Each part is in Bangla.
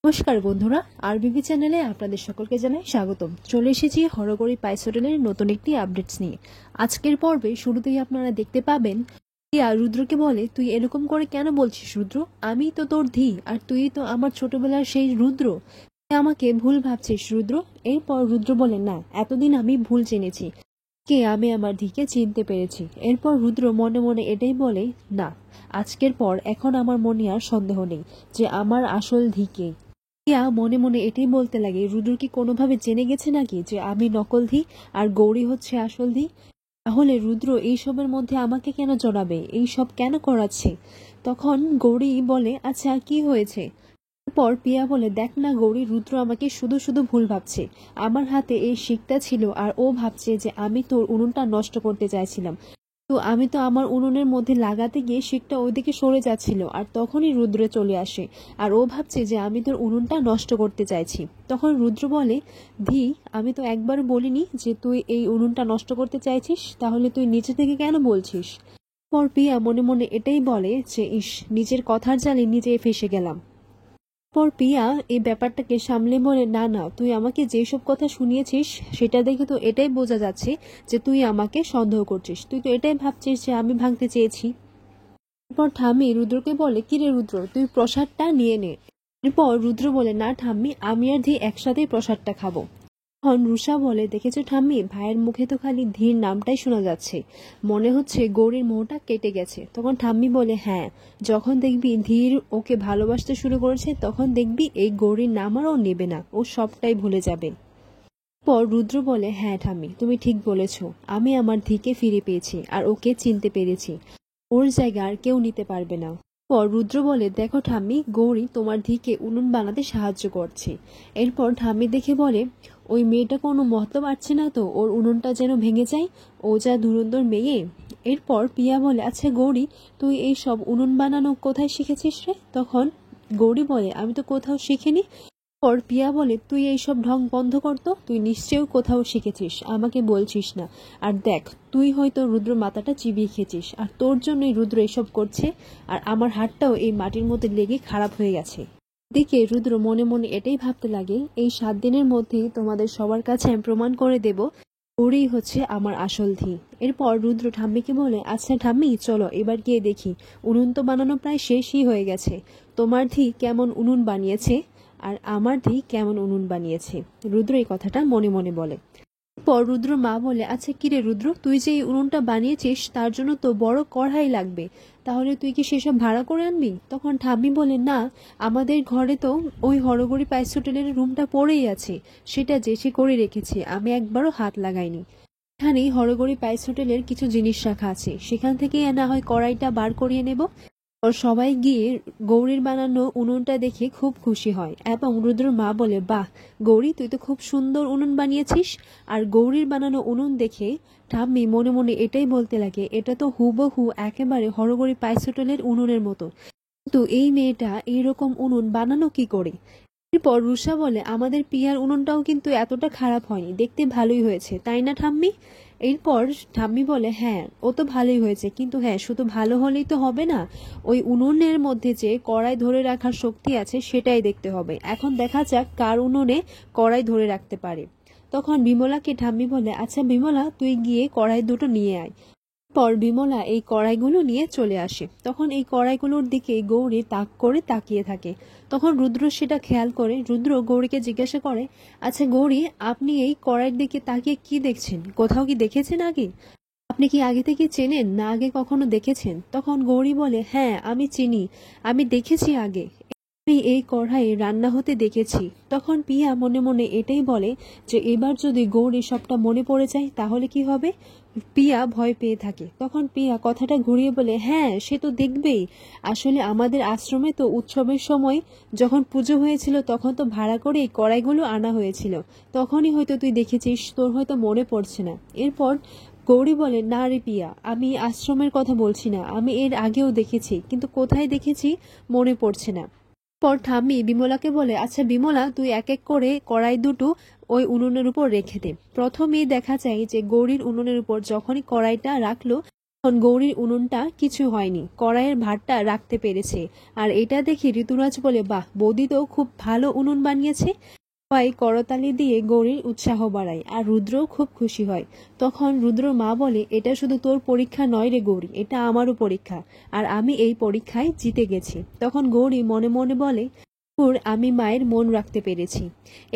নমস্কার বন্ধুরা, আরবিবি চ্যানেলে আপনাদের সকলকে জানাই স্বাগতম। চলে এসেছি হরগৌরী পাইস হোটেলের নতুন একটি আপডেটস নিয়ে। আজকের পর্বে শুরুতেই আপনারা দেখতে পাবেন রিয়া রুদ্রকে বলে, তুই এরকম করে কেন বলছিস রুদ্র? আমি তো তোর ধি, আর তুই তো আমার ছোটবেলার সেই রুদ্র। তুই আমাকে ভুল ভাবছিস রুদ্র। এরপর রুদ্র বলে, না, এতদিন আমি ভুল চিনেছি, কে আমি আমার ধিকে চিনতে পেরেছি। এরপর রুদ্র মনে মনে এটাই বলে, না, আজকের পর এখন আমার মনে আর সন্দেহ নেই যে আমার আসল ধিকে। রিয়া মনে মনে এটাই বলতে লাগে, রুদ্র কি কোনোভাবে জেনে গেছে নাকি যে আমি নকল ধি আর গৌরী হচ্ছে আসল ধি? তাহলে রুদ্র এইসবের মধ্যে আমাকে কেন জড়াবে, এইসব কেন করাচ্ছে? তখন গৌরী বলে, আচ্ছা কি হয়েছে? পর পিয়া বলে, দেখ না গৌরী, রুদ্র আমাকে শুধু শুধু ভুল ভাবছে। আমার হাতে এই শিকটা ছিল আর ও ভাবছে যে আমি তোর উনুনটা নষ্ট করতে চাইছিলাম। তো আমি তো আমার উনুনের মধ্যে লাগাতে গিয়ে শিকটা ওইদিকে সরে যাচ্ছিল, আর তখনই রুদ্র চলে আসে আর ও ভাবছে যে আমি তোর উনুনটা নষ্ট করতে চাইছি। তখন রুদ্র বলে, ধি, আমি তো একবার বলিনি যে তুই এই উনুনটা নষ্ট করতে চাইছিস, তাহলে তুই নিচে থেকে কেন বলছিস? পর পিয়া মনে মনে এটাই বলে যে, ইস, নিজের কথার জালে নিজে ফেসে গেলাম। পর পিয়া এই ব্যাপারটাকে সামলে বলে, না না, তুই আমাকে যেসব কথা শুনিয়েছিস সেটা দেখে তো এটাই বোঝা যাচ্ছে যে তুই আমাকে সন্দেহ করছিস। তুই তো এটাই ভাবছিস যে আমি ভাঙতে চেয়েছি। এরপর ঠাম্মি রুদ্রকে বলে, কিরে রুদ্র, তুই প্রসাদটা নিয়ে নে। এরপর রুদ্র বলে, না ঠাম্মি, আমি আর ধি একসাথেই প্রসাদটা খাবো। তখন রুষা বলে, দেখেছো ঠাম্মি, ভাইয়ের মুখে তো খালি ধীর নামটাই শোনা যাচ্ছে, মনে হচ্ছে গৌরীর মোহটা কেটে গেছে। তখন ঠাম্মি বলে, হ্যাঁ, যখন দেখবি ধীর ওকে ভালোবাসতে শুরু করেছে তখন দেখবি এই গৌরীর নাম আর ও নেবে না, ও সবটাই ভুলে যাবে। পর রুদ্র বলে, হ্যাঁ ঠাম্মি, তুমি ঠিক বলেছ, আমি আমার ধিকে ফিরে পেয়েছি আর ওকে চিনতে পেরেছি। ওর জায়গা আর কেউ নিতে পারবে না। পর রুদ্র বলে, দেখো ঠাম্মি, গৌরী তোমার ধিকে উনুন বানাতে সাহায্য করছে। এরপর ঠাম্মি দেখে বলে, ওই মেয়েটা কোনো মতলব আসছে না তো ওর উনুনটা যেন ভেঙে যায়, ও যা ধুরন্ধর মেয়ে। এরপর পিয়া বলে, আচ্ছা গৌরী, তুই এই সব উনুন বানানো কোথায় শিখেছিস রে? তখন গৌরী বলে, আমি তো কোথাও শিখিনি। পর পিয়া বলে, তুই এইসব ঢং বন্ধ কর তো, তুই নিশ্চয়ই কোথাও শিখেছিস, আমাকে বলছিস না। আর দেখ, তুই হয়তো রুদ্র মাথাটা চিবিয়ে খেয়েছিস, আর তোর জন্যই রুদ্র এসব করছে, আর আমার হাতটাও এই মাটির মধ্যে লেগে খারাপ হয়ে গেছে। দিকে রুদ্র মনে মনে এটাই ভাবতে লাগে, এই 7 দিনের মধ্যেই তোমাদের সবার কাছে আমি প্রমাণ করে দেব ওরই হচ্ছে আমার আসল ধি। এরপর রুদ্র ঠাম্মিকে বলে, আচ্ছা ঠাম্মি, চলো এবার গিয়ে দেখি, উনুন তো বানানো প্রায় শেষই হয়ে গেছে, তোমার ধি কেমন উনুন বানিয়েছে আর আমার ধি কেমন উনুন বানিয়েছে। রুদ্র এই কথাটা মনে মনে বলে। পর রুদ্র মা বলে, আচ্ছা কিরে রুদ্র, তুই যে এই উনুনটা বানিয়েছিস তার জন্য তো বড় কড়াই লাগবে, তাহলে তুই কি সেসব ভাড়া করে আনবি? তখন ঠাম্মি বলে, না, আমাদের ঘরে তো ওই হরগৌরী পাইস হোটেলের রুমটা পড়েই আছে, সেটা যে করে রেখেছে, আমি একবারও হাত লাগাইনি। এখানেই হরগৌরী পাইস হোটেলের কিছু জিনিস রাখা আছে, সেখান থেকে না হয় কড়াইটা বার করিয়ে নেব। ওর সবাই গিয়ে গৌরীর বানানো উনুনটা দেখে খুব খুশি হয়, এবং রুদ্রর মা বলে, বাহ গৌরী, তুই তো খুব সুন্দর উনুন বানিয়েছিস। আর গৌরীর বানানো উনুন দেখে ঠাম্মি মনে মনে এটাই বলতে লাগে, এটা তো হুবহু একেবারে হরগৌরী পাইস হোটেলের উনুনের মতো, কিন্তু এই মেয়েটা এইরকম উনুন বানানো কি করে? এরপর রুষা বলে, আমাদের পিয়ার উনুনটাও কিন্তু এতটা খারাপ হয়নি, দেখতে ভালোই হয়েছে, তাই না ঠাম্মি? এরপর ঠাম্মি বলে, হ্যাঁ, ও তো ভালোই হয়েছে, কিন্তু হ্যাঁ, শুধু ভালো হলেই তো হবে না, ওই উনুনের মধ্যে যে কড়াই ধরে রাখার শক্তি আছে সেটাই দেখতে হবে। এখন দেখা যাক কার উনুনে কড়াই ধরে রাখতে পারে। তখন বিমলাকে ঠাম্মি বলে, আচ্ছা বিমলা, তুই গিয়ে কড়াই দুটো নিয়ে আয়। পর বিমলা এই কড়াইগুলো নিয়ে চলে আসে। তখন এই কড়াইগুলোর দিকে গৌরী তাক করে তাকিয়ে থাকে। তখন রুদ্র সেটা খেয়াল করে। রুদ্র গৌরীকে জিজ্ঞাসা করে, আচ্ছা গৌরী, আপনি এই কড়াইয়ের দিকে তাকিয়ে কি দেখছেন? কোথাও কি দেখেছেন আগে? আপনি কি আগে থেকে চেনেন, না আগে কখনো দেখেছেন? তখন গৌরী বলে, হ্যাঁ, আমি চিনি, আমি দেখেছি আগে, আমি এই কড়াইয়ে রান্না হতে দেখেছি। তখন পিয়া মনে মনে এটাই বলে যে এবার যদি গৌরী সবটা মনে পড়ে যায় তাহলে কি হবে? পিয়া ভয় পেয়ে থাকে। তখন পিয়া কথাটা ঘুরিয়ে বলে, হ্যাঁ, সে তো দেখবেই, আসলে আমাদের আশ্রমে তো উৎসবের সময় যখন পুজো হয়েছিল তখন তো ভাড়া করে এই কড়াইগুলো আনা হয়েছিল, তখনই হয়তো তুই দেখেছিস, তোর হয়তো মনে পড়ছে না। এরপর গৌরী বলে, না রে পিয়া, আমি আশ্রমের কথা বলছি না, আমি এর আগেও দেখেছি, কিন্তু কোথায় দেখেছি মনে পড়ছে না। পর ঠাম্মি বিমলাকে বলে, আচ্ছা বিমলা, তুই এক এক করে কড়াই দুটো ওই উনুনের উপর রেখে দে। প্রথমেই দেখা যায় যে গৌরীর উনুনের উপর যখনই কড়াইটা রাখলো তখন গৌরীর উনুনটা কিছু হয়নি, কড়াইয়ের ভাতটা রাখতে পেরেছে। আর এটা দেখে ঋতুরাজ বলে, বাহ, বৌদি তো খুব ভালো উনুন বানিয়েছে। সবাই করতালি দিয়ে গৌরীর উৎসাহ বাড়ায় আর রুদ্রও খুব খুশি হয়। তখন রুদ্রর মা বলে, এটা শুধু তোর পরীক্ষা নয় রে গৌরী, এটা আমারও পরীক্ষা, আর আমি এই পরীক্ষায় জিতে গেছি। তখন গৌরী মনে মনে বলে, আমি মায়ের মন রাখতে পেরেছি।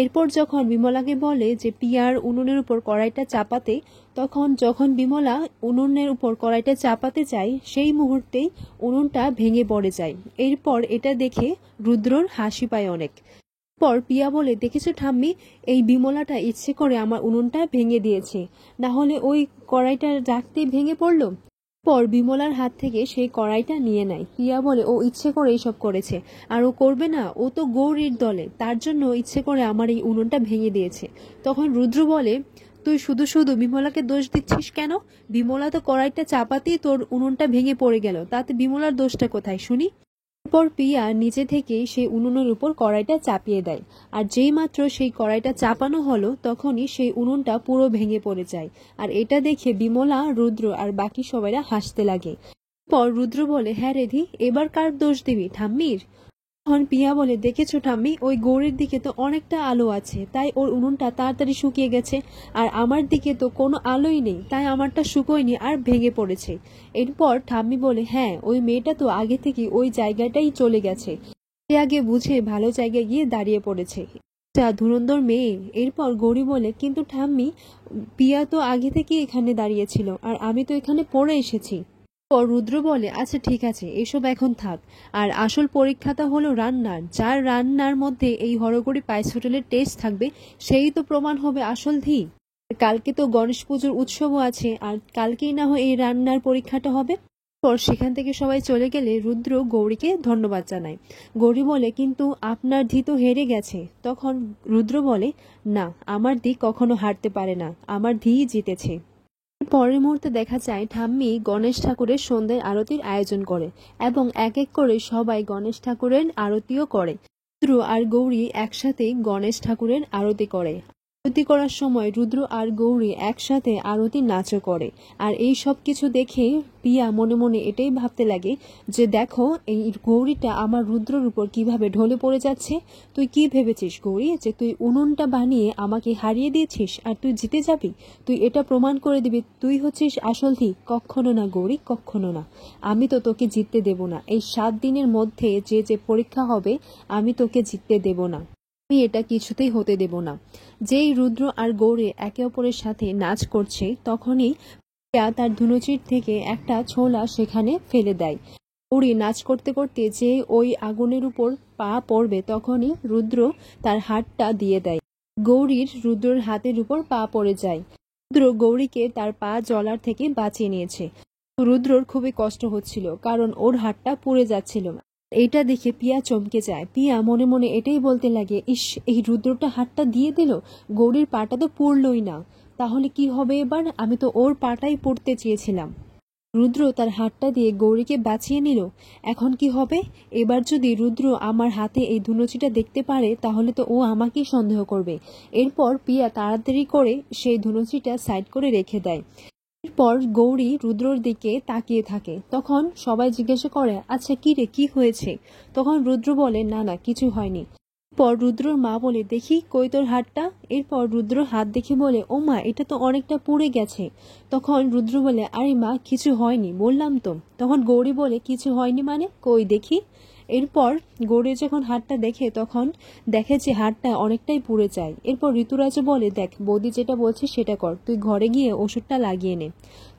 এরপর যখন বিমলাকে বলে যে পিয়ার উনুনের উপর কড়াইটা চাপাতে, তখন যখন বিমলা উনুনের উপর কড়াইটা চাপাতে চায় সেই মুহূর্তেই উনুনটা ভেঙে পড়ে যায়। এরপর এটা দেখে রুদ্রর হাসি পায় অনেক। পর পিয়া বলে, দেখেছো ঠাম্মি, এই বিমলাটা ইচ্ছে করে আমার উনুনটা ভেঙে দিয়েছে, না হলে ওই কড়াইটা রাখতেই ভেঙে পড়লো। পর বিমলার হাত থেকে সেই কড়াইটা নিয়ে নেয়। পিয়া বলে, ও ইচ্ছে করে এইসব করেছে, আর ও করবে না, ও তো গৌরীর দলে, তার জন্য ইচ্ছে করে আমার এই উনুনটা ভেঙে দিয়েছে। তখন রুদ্র বলে, তুই শুধু শুধু বিমলাকে দোষ দিচ্ছিস কেন? বিমলা তো কড়াইটা চাপাতেই তোর উনুনটা ভেঙে পড়ে গেল, তাতে বিমলার দোষটা কোথায় শুনি? এরপর পিয়া নিজে থেকেই সেই উনুনের উপর কড়াইটা চাপিয়ে দেয়। আর যেই মাত্র সেই কড়াইটা চাপানো হলো তখনই সেই উনুনটা পুরো ভেঙে পড়ে যায়। আর এটা দেখে বিমলা, রুদ্র আর বাকি সবাইরা হাসতে লাগে। পর রুদ্র বলে, হ্যাঁ রেধি, এবার কার দোষ দিবি, ঠাম্মির? তখন পিয়া বলে, দেখেছো ঠাম্মি, ওই গৌরীর দিকে তো অনেকটা আলো আছে, তাই ওর উনুনটা তাড়াতাড়ি শুকিয়ে গেছে, আর আমার দিকে তো কোনো আলোই নেই, তাই আমারটা শুকোয়নি আর ভেঙে পড়েছে। এরপর ঠাম্মি বলে, হ্যাঁ, ওই মেয়েটা তো আগে থেকে ওই জায়গাটাই চলে গেছে, সে আগে বুঝে ভালো জায়গায় গিয়ে দাঁড়িয়ে পড়েছে, যা ধুরন্ধর মেয়ে। এরপর গৌরী বলে, কিন্তু ঠাম্মি, পিয়া তো আগে থেকে এখানে দাঁড়িয়েছিল, আর আমি তো এখানে পড়ে এসেছি। পর রুদ্র বলে, আচ্ছা ঠিক আছে, এসব এখন থাক, আর আসল পরীক্ষাটা হলো রান্নার। যার রান্নার মধ্যে এই হরগৌরী পায়েস হোটেলের টেস্ট থাকবে, সেই তো প্রমাণ হবে আসল ধী। কালকে তো গণেশ পুজোর উৎসবও আছে, আর কালকেই না হয় এই রান্নার পরীক্ষাটা হবে। পর সেখান থেকে সবাই চলে গেলে রুদ্র গৌরীকে ধন্যবাদ জানায়। গৌরী বলে, কিন্তু আপনার ধী তো হেরে গেছে। তখন রুদ্র বলে, না, আমার ধী কখনো হারতে পারে না, আমার ধী জিতেছে। পরের মুহূর্তে দেখা যায় ঠাম্মি গণেশ ঠাকুরের সন্ধ্যের আরতির আয়োজন করে, এবং এক এক করে সবাই গণেশ ঠাকুরের আরতিও করে। রুদ্র আর গৌরী একসাথে গণেশ ঠাকুরের আরতি করে। আরতি করার সময় রুদ্র আর গৌরী একসাথে আরতি নাচও করে। আর এই সব কিছু দেখে পিয়া মনে মনে এটাই ভাবতে লাগে যে, দেখো এই গৌরীটা আমার রুদ্রর উপর কিভাবে ঢলে পড়ে যাচ্ছে। তুই কি ভেবেছিস গৌরী, যে তুই উনুনটা বানিয়ে আমাকে হারিয়ে দিয়েছিস আর তুই জিতে যাবি? তুই এটা প্রমাণ করে দিবি তুই হচ্ছিস আসল ধী? কখনো না গৌরী, কখনো না। আমি তো তোকে জিততে দেব না। এই 7 দিনের মধ্যে যে যে পরীক্ষা হবে, আমি তোকে জিততে দেব না। আমি এটা কিছুতেই হতে দেব না। যেই রুদ্র আর গৌরী একে অপরের সাথে নাচ করছে, তখনই পিয়া তার ধুনুচির থেকে একটা ছোলা সেখানে ফেলে দেয়। গৌরী নাচ করতে করতে যে ওই আগুনের উপর পা পড়বে, তখনই রুদ্র তার হাতটা দিয়ে দেয়। গৌরীর রুদ্রর হাতের উপর পা পড়ে যায়। রুদ্র গৌরীকে তার পা জ্বলার থেকে বাঁচিয়ে নিয়েছে। রুদ্রর খুবই কষ্ট হচ্ছিল, কারণ ওর হাতটা পুড়ে যাচ্ছিল। এটা দেখে পিয়া চমকে যায়। পিয়া মনে মনে এটাই বলতে লাগে, ইস, এই রুদ্রটা হাতটা দিয়ে দিল, গৌরীর পাটা তো পুড়লই না, তাহলে কি হবে এবার? আমি তো ওর পাটাই পড়তে চেয়েছিলাম। রুদ্র তার হাতটা দিয়ে গৌরীকে বাঁচিয়ে নিল। এখন কি হবে? এবার যদি রুদ্র আমার হাতে এই ধুনুচিটা দেখতে পারে, তাহলে তো ও আমাকেই সন্দেহ করবে। এরপর পিয়া তাড়াতাড়ি করে সেই ধুনুচিটা সাইড করে রেখে দেয়। এরপর গৌরী রুদ্রর দিকে তাকিয়ে থাকে। তখন সবাই জিজ্ঞাসা করে, আচ্ছা কি রে, কি হয়েছে? তখন রুদ্র বলে, না না, কিছু হয়নি। এরপর রুদ্রর মা বলে, দেখি কই তোর হাতটা। এরপর রুদ্র হাত দেখে বলে, ও মা, এটা তো অনেকটা পুড়ে গেছে। তখন রুদ্র বলে, আরে মা, কিছু হয়নি, বললাম তো। তখন গৌরী বলে, কিছু হয়নি মানে, কই দেখি। এরপর গৌরী যখন হাতটা দেখে, তখন দেখে যে হাতটা অনেকটাই পুড়ে যায়। এরপর ঋতুরাজও বলে, দেখ বৌদি যেটা বলছে সেটা কর, তুই ঘরে গিয়ে ওষুধটা লাগিয়ে নে।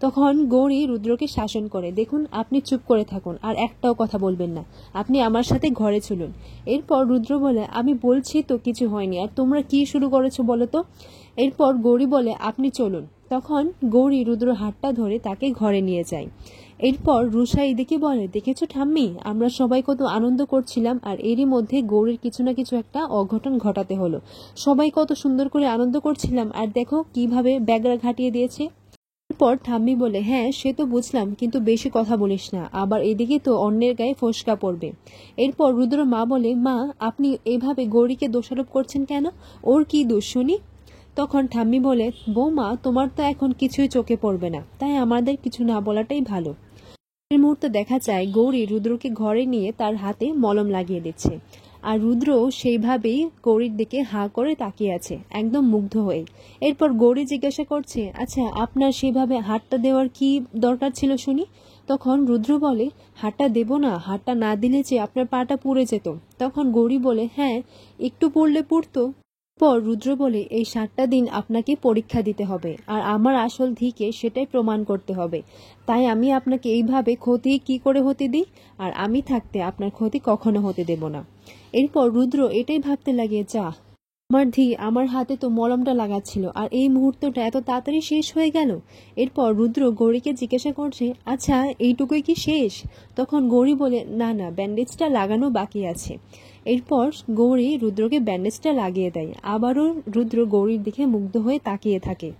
তখন গৌরী রুদ্রকে শাসন করে, দেখুন আপনি চুপ করে থাকুন, আর একটাও কথা বলবেন না, আপনি আমার সাথে ঘরে চলুন। এরপর রুদ্র বলে, আমি বলছি তো কিছু হয়নি, আর তোমরা কি শুরু করেছো বলো তো। এরপর গৌরী বলে, আপনি চলুন। তখন গৌরী রুদ্র হাতটা ধরে তাকে ঘরে নিয়ে যায়। এরপর রুষা এদিকে বলে, দেখেছো ঠাম্মি, আমরা সবাই কত আনন্দ করছিলাম, আর এরই মধ্যে গৌরীর কিছু না কিছু একটা অঘটন ঘটাতে হলো। সবাই কত সুন্দর করে আনন্দ করছিলাম, আর দেখো কিভাবে ব্যাগরা ঘাটিয়ে দিয়েছে। এরপর ঠাম্মি বলে, হ্যাঁ সে তো বুঝলাম, কিন্তু বেশি কথা বলিস না, আবার এদিকে তো অন্যের গায়ে ফোসকা পড়বে। এরপর রুদ্র মা বলে, মা, আপনি এভাবে গৌরীকে দোষারোপ করছেন কেন? ওর কি দোষ শুনি? তখন ঠাম্মি বলে, বৌমা তোমার তো এখন কিছুই চোখে পড়বে না, তাই আমাদের কিছু না বলাটাই ভালো। এই মুহূর্তে দেখা যায় গৌরী রুদ্রকে ঘরে নিয়ে তার হাতে মলম লাগিয়ে দিচ্ছে, আর রুদ্র সেইভাবেই গৌরীর দিকে হাঁ করে তাকিয়ে আছে একদম মুগ্ধ হয়ে। এরপর গৌরী জিজ্ঞাসা করছে, আচ্ছা আপনার সেইভাবে হাতটা দেওয়ার কি দরকার ছিল শুনি? তখন রুদ্র বলে, হাতটা দেব না, হাতটা না দিলে যে আপনার পাটা পুড়ে যেত। তখন গৌরী বলে, হ্যাঁ একটু পড়লে পুড়তো। পর রুদ্র বলে, এই 7টা দিন আপনাকে পরীক্ষা দিতে হবে, আর আমার আসল ধিকে সেটাই প্রমাণ করতে হবে। তাই আমি আপনাকে এইভাবে ক্ষতি কি করে হতে দিই, আর আমি থাকতে আপনার ক্ষতি কখনো হতে দেব না। এরপর রুদ্র এটাই ভাবতে লাগে, যা আমার ধি আমার হাতে তো মলমটা লাগাচ্ছিল, আর এই মুহূর্তটা এত তাড়াতাড়ি শেষ হয়ে গেল। এরপর রুদ্র গৌরীকে জিজ্ঞাসা করছে, আচ্ছা এইটুকুই কি শেষ? তখন গৌরী বলে, না না, ব্যান্ডেজটা লাগানো বাকি আছে। এরপর গৌরী রুদ্রকে ব্যান্ডেজটা লাগিয়ে দেয়। আবারও রুদ্র গৌরীর দিকে মুগ্ধ হয়ে তাকিয়ে থাকে।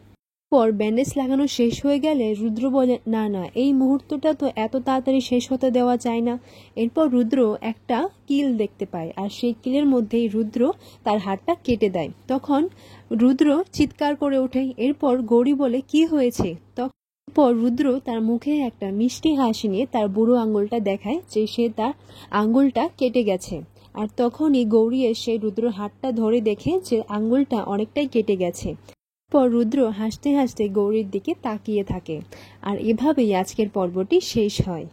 পর ব্যান্ডেজ লাগানো শেষ হয়ে গেলে রুদ্র বলে, না না, এই মুহূর্তটা তো এত তাড়াতাড়ি শেষ হতে দেওয়া যায় না। এরপর রুদ্র একটা কিল দেখতে পায়, আর সেই কিলের মধ্যেই রুদ্র তার হাতটা কেটে দেয়। তখন রুদ্র চিৎকার করে ওঠে। এরপর গৌরী বলে, কি হয়েছে? তখন রুদ্র তার মুখে একটা মিষ্টি হাসি নিয়ে তার বুড়ো আঙুলটা দেখায় যে সে তার আঙুলটা কেটে গেছে। আর তখনই গৌরী এসে রুদ্রর হাতটা ধরে দেখে যে আঙুলটা অনেকটাই কেটে গেছে। পর রুদ্র হাসতে হাসতে গৌরীর দিকে তাকিয়ে থাকে। আর এভাবেই আজকের পর্বটি শেষ হয়।